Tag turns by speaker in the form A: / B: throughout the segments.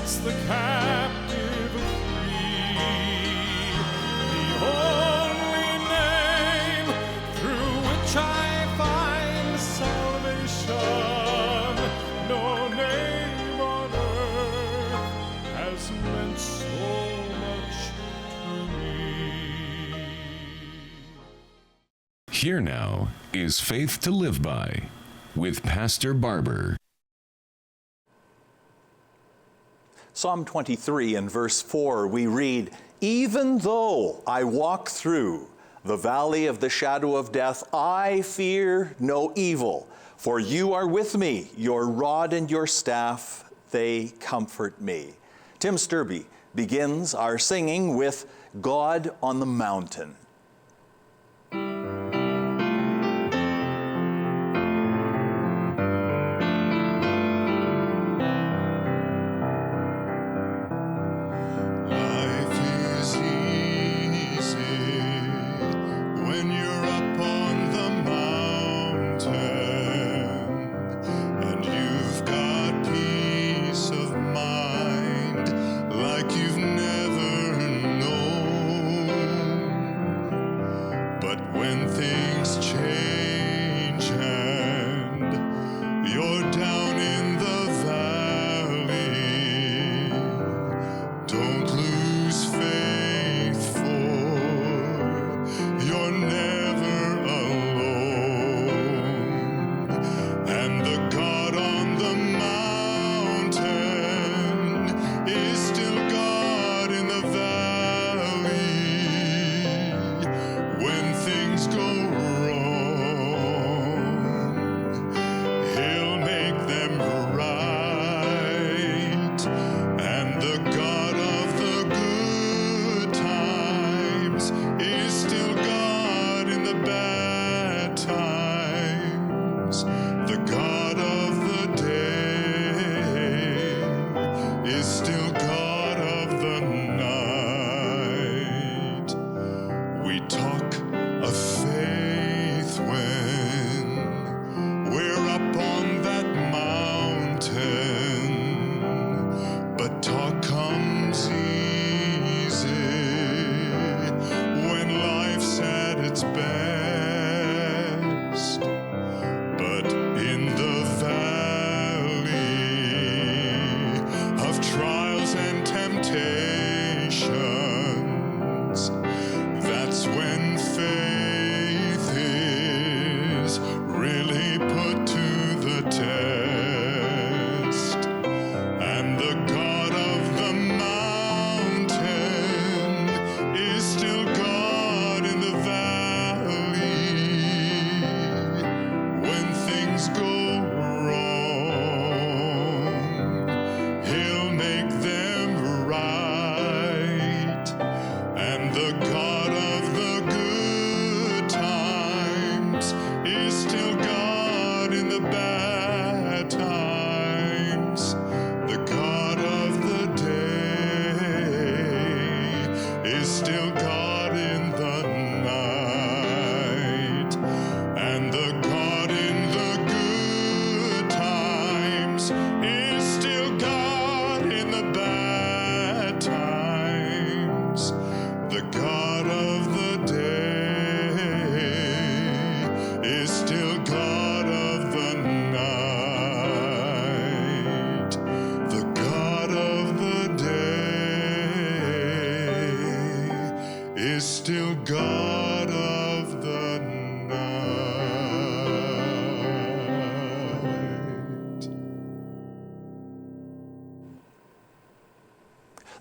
A: sets the captive free. The only name through which I find salvation, no name on earth has meant so much to me.
B: Here now is Faith to Live By with Pastor Barber.
C: Psalm 23 and verse 4, we read, "Even though I walk through the valley of the shadow of death, I fear no evil, for you are with me. Your rod and your staff, they comfort me." Tim Sturby begins our singing with God on the Mountain.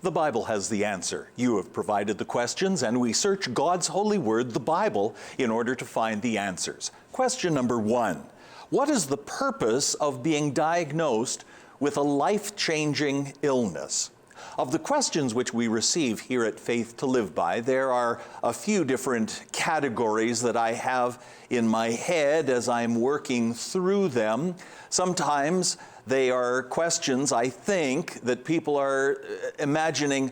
C: The Bible has the answer. You have provided the questions, and we search God's holy word, the Bible, in order to find the answers. Question number 1. What is the purpose of being diagnosed with a life-changing illness? Of the questions which we receive here at Faith to Live By, there are a few different categories that I have in my head as I'm working through them. Sometimes they are questions, I think, that people are imagining,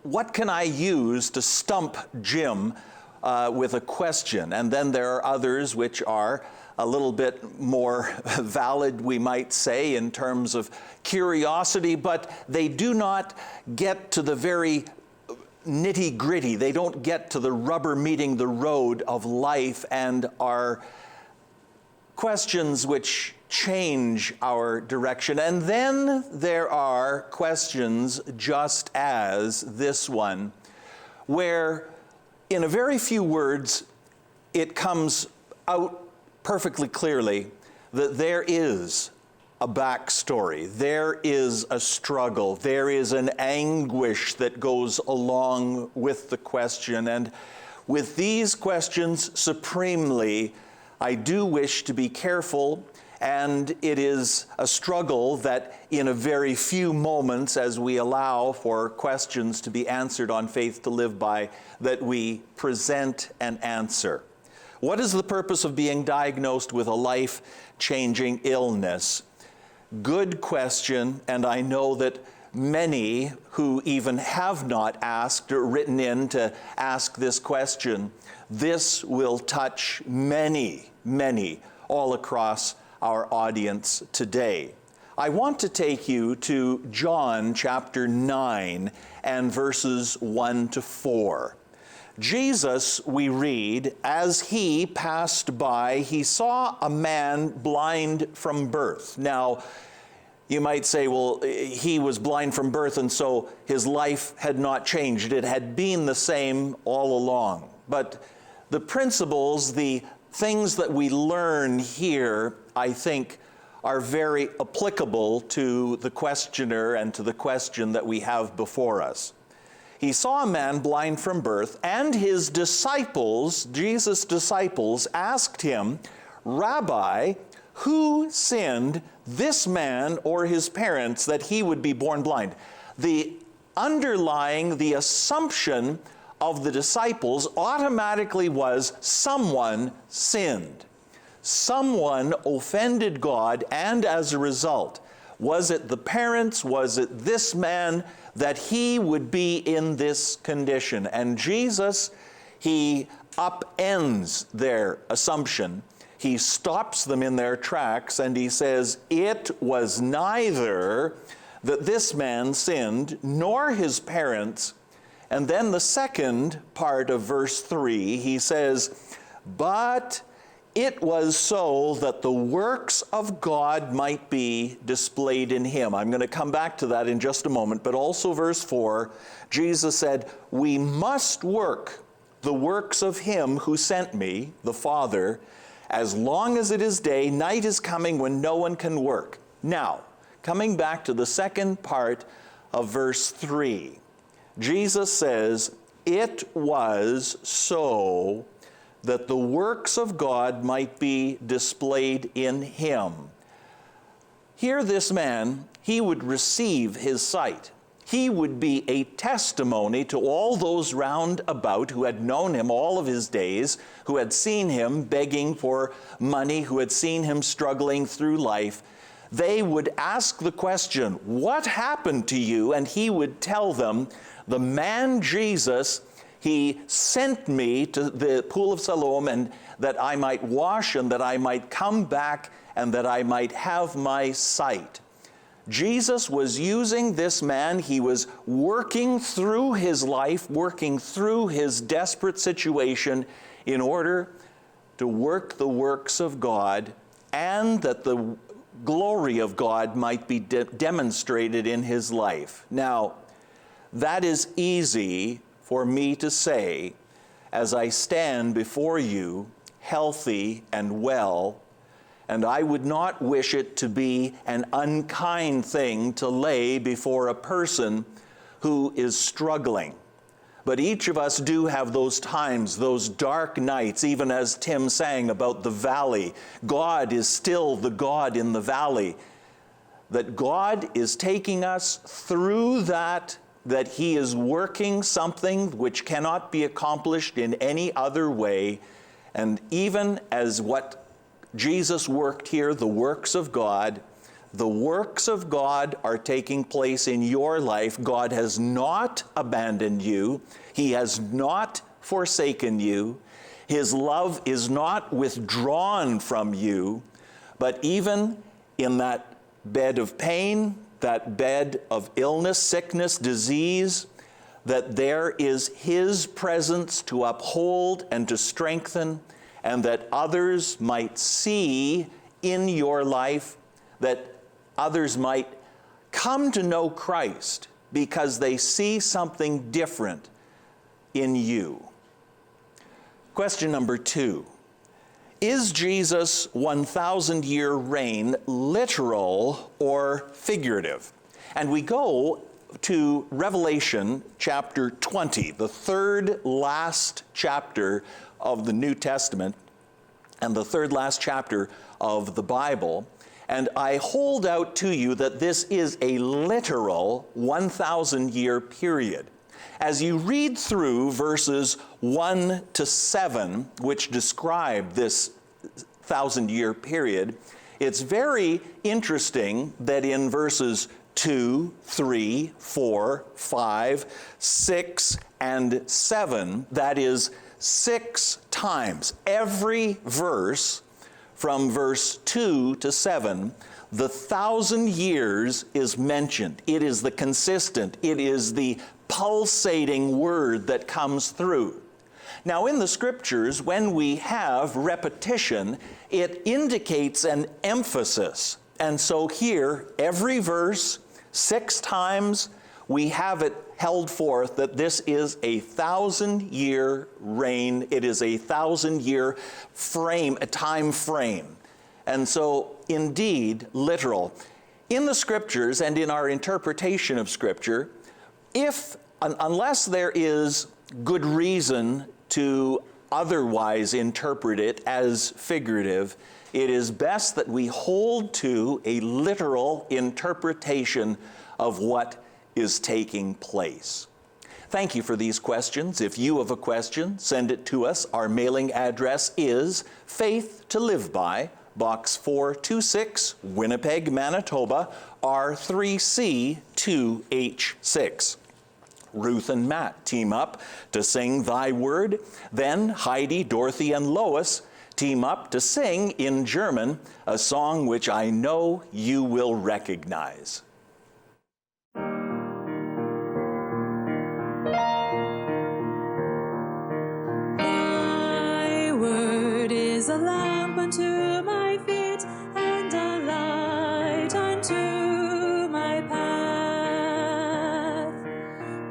C: what can I use to stump Jim with a question? And then there are others which are, a little bit more valid, we might say, in terms of curiosity, but they do not get to the very nitty-gritty. They don't get to the rubber meeting the road of life and are questions which change our direction. And then there are questions just as this one, where in a very few words it comes out perfectly clearly that there is a backstory, there is a struggle, there is an anguish that goes along with the question. And with these questions supremely, I do wish to be careful, and it is a struggle that in a very few moments, as we allow for questions to be answered on Faith to Live By, that we present an answer. What is the purpose of being diagnosed with a life-changing illness? Good question, and I know that many who even have not asked or written in to ask this question, this will touch many, many all across our audience today. I want to take you to John chapter 9 and verses 1 to 4. Jesus, we read, as he passed by, he saw a man blind from birth. Now, you might say, well, he was blind from birth, and so his life had not changed. It had been the same all along. But the principles, the things that we learn here, I think, are very applicable to the questioner and to the question that we have before us. He saw a man blind from birth, and his disciples, Jesus' disciples, asked him, Rabbi, who sinned, this man or his parents, that he would be born blind? The assumption of the disciples automatically was someone sinned. Someone offended God, and as a result, was it the parents, was it this man, that he would be in this condition? And Jesus, he upends their assumption. He stops them in their tracks, and he says, it was neither that this man sinned, nor his parents. And then the second part of verse 3, he says, but it was so that the works of God might be displayed in him. I'm going to come back to that in just a moment, but also verse 4, Jesus said, we must work the works of him who sent me, the Father, as long as it is day. Night is coming when no one can work. Now, coming back to the second part of verse 3, Jesus says, it was so that the works of God might be displayed in him. Here this man, he would receive his sight. He would be a testimony to all those round about who had known him all of his days, who had seen him begging for money, who had seen him struggling through life. They would ask the question, what happened to you? And he would tell them, the man Jesus, he sent me to the pool of Siloam, and that I might wash, and that I might come back, and that I might have my sight. Jesus was using this man. He was working through his life, working through his desperate situation in order to work the works of God, and that the glory of God might be demonstrated in his life. Now, that is easy for me to say as I stand before you healthy and well, and I would not wish it to be an unkind thing to lay before a person who is struggling. But each of us do have those times, those dark nights, even as Tim sang about the valley. God is still the God in the valley. That God is taking us through that he is working something which cannot be accomplished in any other way. And even as what Jesus worked here, the works of God are taking place in your life. God has not abandoned you. He has not forsaken you. His love is not withdrawn from you, but even in that bed of pain, that bed of illness, sickness, disease, that there is His presence to uphold and to strengthen, and that others might see in your life, that others might come to know Christ because they see something different in you. Question number 2. Is Jesus' 1,000-year reign literal or figurative? And we go to Revelation chapter 20, the third last chapter of the New Testament and the third last chapter of the Bible. And I hold out to you that this is a literal 1,000-year period. As you read through verses 1 to 7, which describe this 1,000-year period, it's very interesting that in verses 2, 3, 4, 5, 6, and 7, that is 6 times, every verse from verse 2 to 7, the 1,000 years is mentioned. It is the consistent, it is the pulsating word that comes through. Now, in the scriptures, when we have repetition, it indicates an emphasis. And so here, every verse, 6 times, we have it held forth that this is a 1,000-year reign. It is a 1,000-year frame, a time frame. And so, indeed, literal. In the scriptures and in our interpretation of scripture, unless there is good reason to otherwise interpret it as figurative, it is best that we hold to a literal interpretation of what is taking place. Thank you for these questions. If you have a question, send it to us. Our mailing address is Faith to Live By, Box 426, Winnipeg, Manitoba, R3C 2H6. Ruth and Matt team up to sing Thy Word. Then Heidi, Dorothy, and Lois team up to sing in German a song which I know you will recognize.
D: Thy word is a lamp unto my feet and a light unto my path.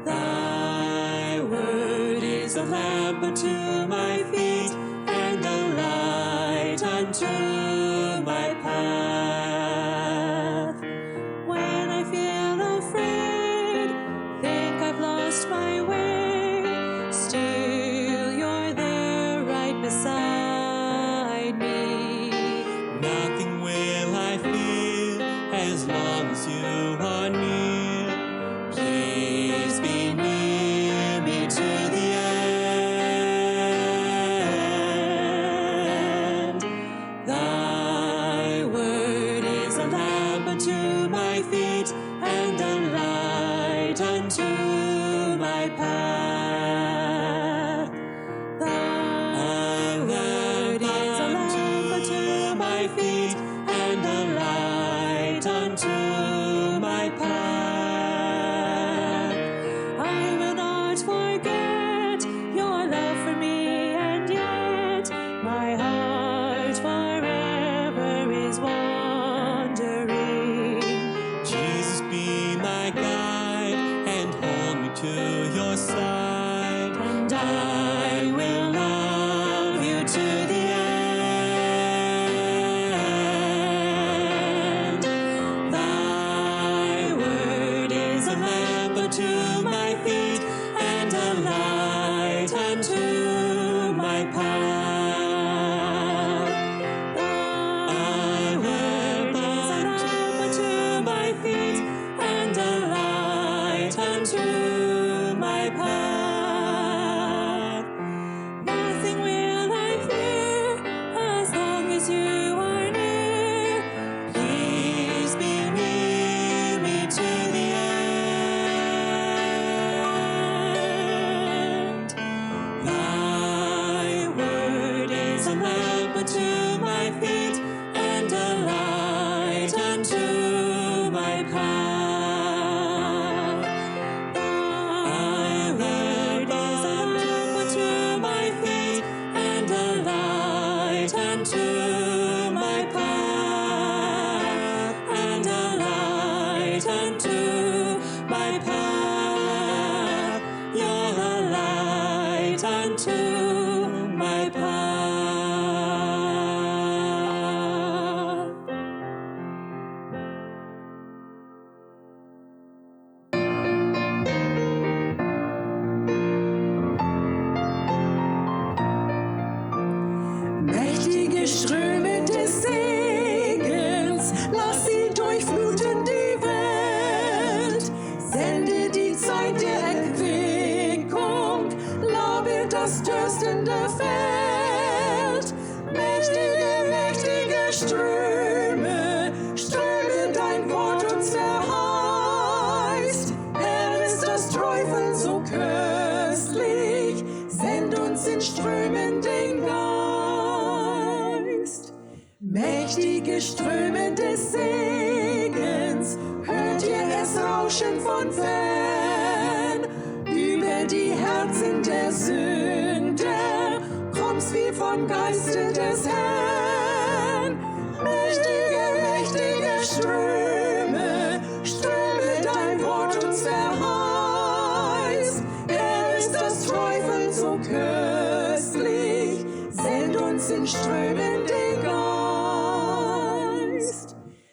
D: Thy word is a lamp unto my feet and a light unto my path. When I feel afraid, think I've lost my way, still you're there right beside me.
E: Nothing will I fear as long as you are near. Please be near me to the end.
D: Thy word is a lamp unto my feet and a light unto my path. Thy word is a lamp unto my feet and a light unto my path. I will not forget your love for me, and yet my heart forever is wandering.
E: Jesus, be my guide and hold me to your side.
D: And I will love you to the end. Thy word is a lamp unto my feet and a light unto my path. Mächtige Ströme des Segens, lass sie durchfluten die Welt. Sende die Zeit der Erquickung, labe das dürstende Feld. Mächtige, mächtige Ströme, Ströme, dein Wort uns verheißt. Herr, ist das Träufeln so köstlich, send uns in Strömen den Geist. Mächtige Ströme des Segens, hört ihr es rauschen von fern? Über die Herzen der Sünder kommt's wie vom Geiste des Herrn. Mächtige, mächtige Ströme, Ströme, dein Wort uns verheißt. Herr, ist das Träufeln so köstlich, send uns in Strömen den Geist.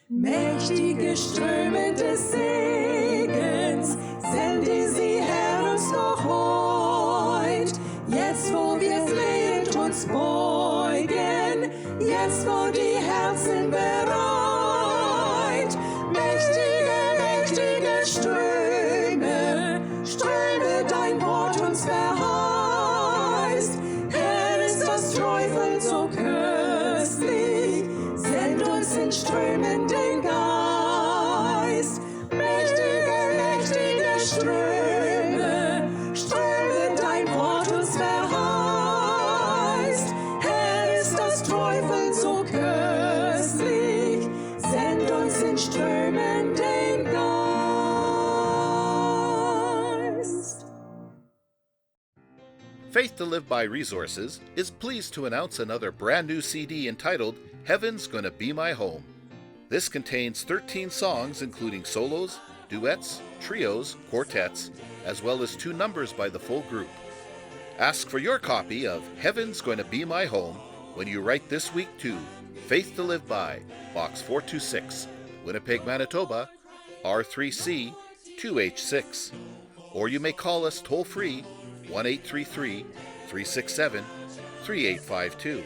D: Mächtige Ströme des Segens, sende sie, Herr, uns noch heut. Jetzt, wo wir flehend uns beugen, jetzt, wo die Herzen bereit. Mächtige, mächtige Ströme, Ströme, dein Wort uns verheißt. Herr, ist das Träufeln so köstlich, send uns in Strömen den Geist. Mächtige, mächtige Ströme, Ströme, dein Wort uns verheißt. Herr, ist das Träufeln so köstlich, send uns in Strömen den Geist.
F: Faith to Live By Resources is pleased to announce another brand new CD entitled Heaven's Gonna Be My Home. This contains 13 songs including solos, duets, trios, quartets, as well as 2 numbers by the full group. Ask for your copy of Heaven's Gonna Be My Home when you write this week to Faith to Live By, Box 426, Winnipeg, Manitoba, R3C 2H6. Or you may call us toll-free 1-833-367-3852.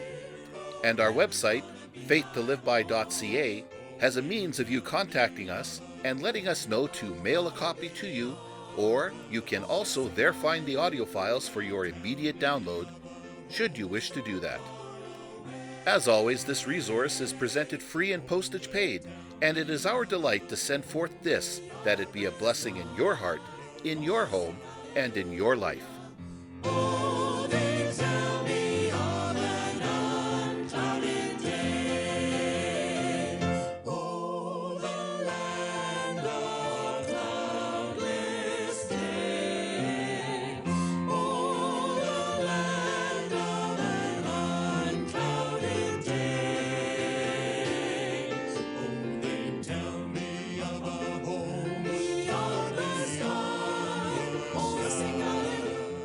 F: And our website, faithtoliveby.ca, has a means of you contacting us and letting us know to mail a copy to you, or you can also there find the audio files for your immediate download, should you wish to do that. As always, this resource is presented free and postage paid, and it is our delight to send forth this, that it be a blessing in your heart, in your home, and in your life.
E: Oh, they tell me of an unclouded day. Oh, the land of cloudless day. Oh, the land of an unclouded day. Oh, they tell me of a home beyond the sky. Oh, sing hallelujah.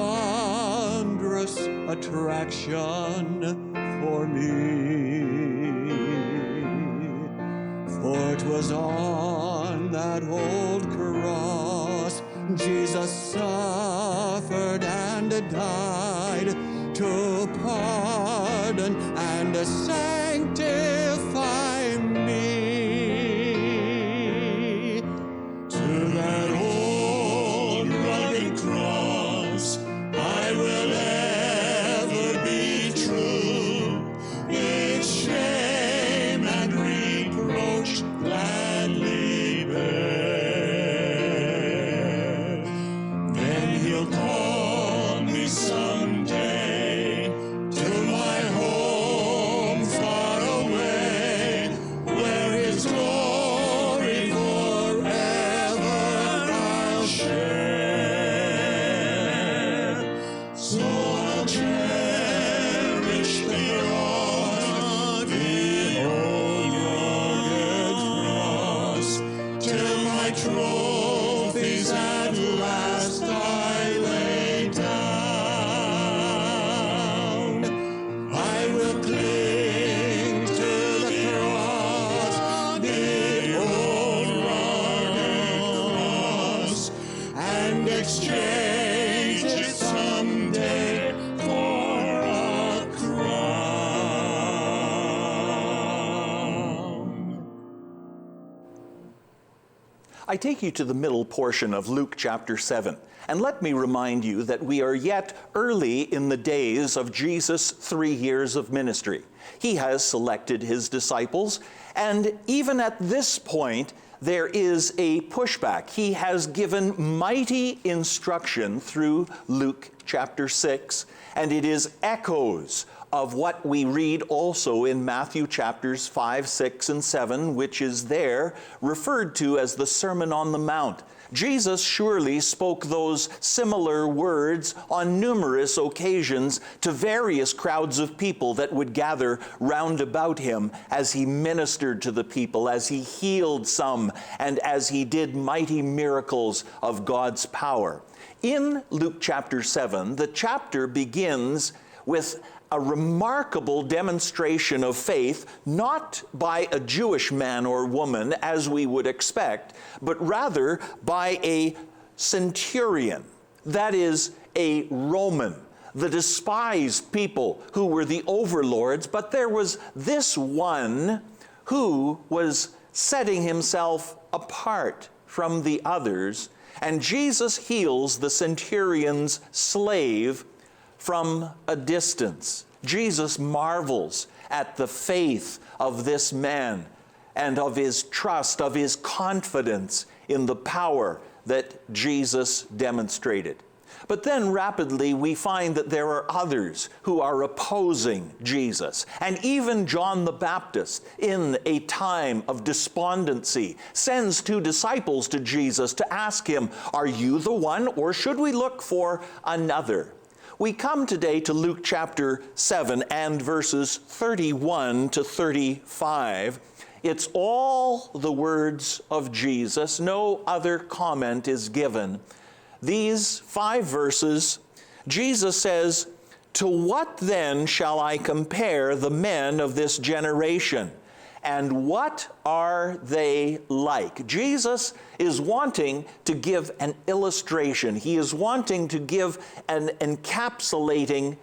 E: wondrous attraction for me. For 'twas on that old cross Jesus suffered and died to pardon and sanctify me. To that old rugged cross I will ever be true, its shame and reproach gladly bear. Then he'll call me someday to my home far away, where his glory forever I'll share. So I'll cherish the cross, the old rugged cross, till my trophies at last I lay down. I will cling to the cross, the old rugged cross, and exchange it someday for a crown.
C: I take you to the middle portion of Luke chapter 7, and let me remind you that we are yet early in the days of Jesus' 3 years of ministry. He has selected his disciples, and even at this point, there is a pushback. He has given mighty instruction through Luke chapter 6, and it is echoes of what we read also in Matthew chapters 5, 6, and 7, which is there referred to as the Sermon on the Mount. Jesus surely spoke those similar words on numerous occasions to various crowds of people that would gather round about him as he ministered to the people, as he healed some, and as he did mighty miracles of God's power. In Luke chapter 7, the chapter begins with a remarkable demonstration of faith, not by a Jewish man or woman, as we would expect, but rather by a centurion, that is, a Roman, the despised people who were the overlords. But there was this one who was setting himself apart from the others, and Jesus heals the centurion's slave from a distance. Jesus marvels at the faith of this man and of his trust, of his confidence in the power that Jesus demonstrated. But then rapidly we find that there are others who are opposing Jesus. And even John the Baptist, in a time of despondency, sends 2 disciples to Jesus to ask him, "Are you the one, or should we look for another?" We come today to Luke chapter 7 and verses 31 to 35. It's all the words of Jesus. No other comment is given. These 5 verses, Jesus says, "To what then shall I compare the men of this generation? And what are they like?" Jesus is wanting to give an illustration. He is wanting to give an encapsulating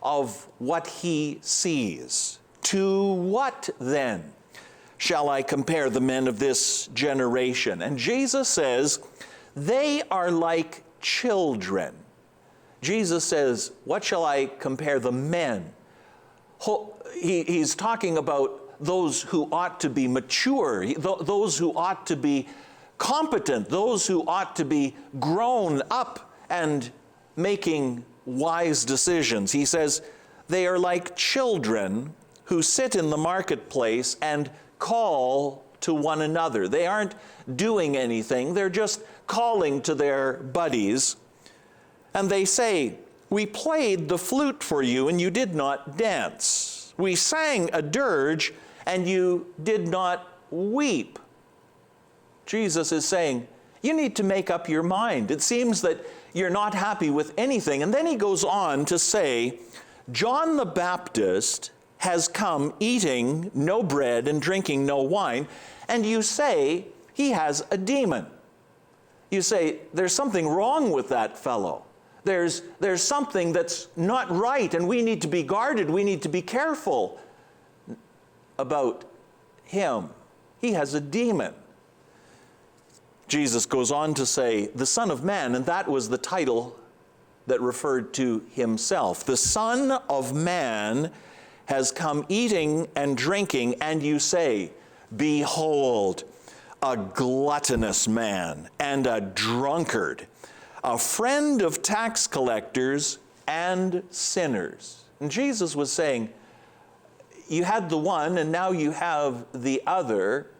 C: of what he sees. To what then shall I compare the men of this generation? And Jesus says, they are like children. Jesus says, what shall I compare the men? He's talking about those who ought to be mature, those who ought to be competent, those who ought to be grown up and making wise decisions. He says, they are like children who sit in the marketplace and call to one another. They aren't doing anything, they're just calling to their buddies. And they say, "We played the flute for you and you did not dance. We sang a dirge and you did not weep." Jesus is saying, you need to make up your mind. It seems that you're not happy with anything. And then he goes on to say, John the Baptist has come eating no bread and drinking no wine, and you say he has a demon. You say, there's something wrong with that fellow. There's something that's not right, and we need to be guarded. We need to be careful about him. He has a demon. Jesus goes on to say, the Son of Man, and that was the title that referred to himself. The Son of Man has come eating and drinking, and you say, behold, a gluttonous man and a drunkard, a friend of tax collectors and sinners. And Jesus was saying, you had the one and now you have the other,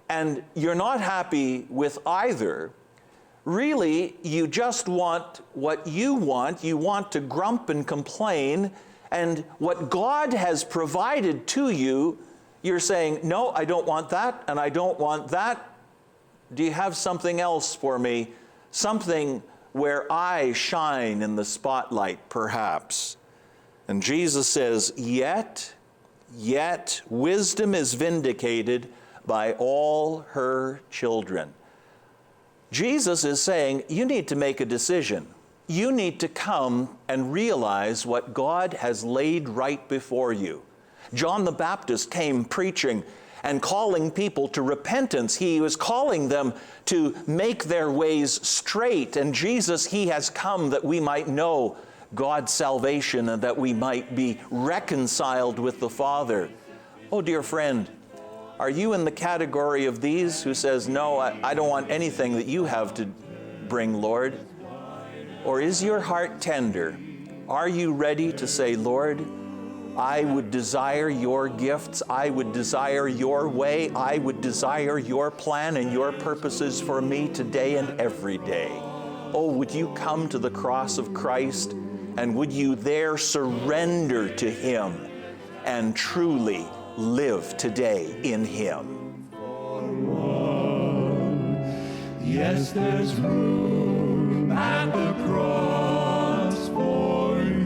C: and you're not happy with either. Really, you just want what you want. You want to grump and complain, and what God has provided to you, you're saying, no, I don't want that, and I don't want that. Do you have something else for me? Something where I shine in the spotlight, perhaps. And Jesus says, yet wisdom is vindicated by all her children. Jesus is saying, you need to make a decision. You need to come and realize what God has laid right before you. John the Baptist came preaching and calling people to repentance. He was calling them to make their ways straight. And Jesus, he has come that we might know God's salvation and that we might be reconciled with the Father. Oh, dear friend, are you in the category of these who says, no, I don't want anything that you have to bring, Lord? Or is your heart tender? Are you ready to say, Lord, I would desire your gifts. I would desire your way. I would desire your plan and your purposes for me today and every day. Oh, would you come to the cross of Christ, and would you there surrender to him and truly live today in him?
A: Yes, there's room at the cross for you.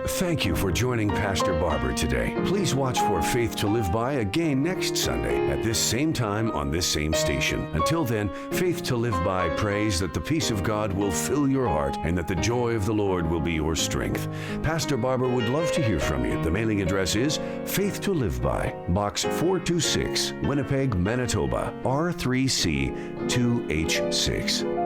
G: Thank you for joining Pastor Barber today. Please watch for Faith to Live By again next Sunday at this same time on this same station. Until then, Faith to Live By prays that the peace of God will fill your heart and that the joy of the Lord will be your strength. Pastor Barber would love to hear from you. The mailing address is Faith to Live By, Box 426, Winnipeg, Manitoba, R3C 2H6.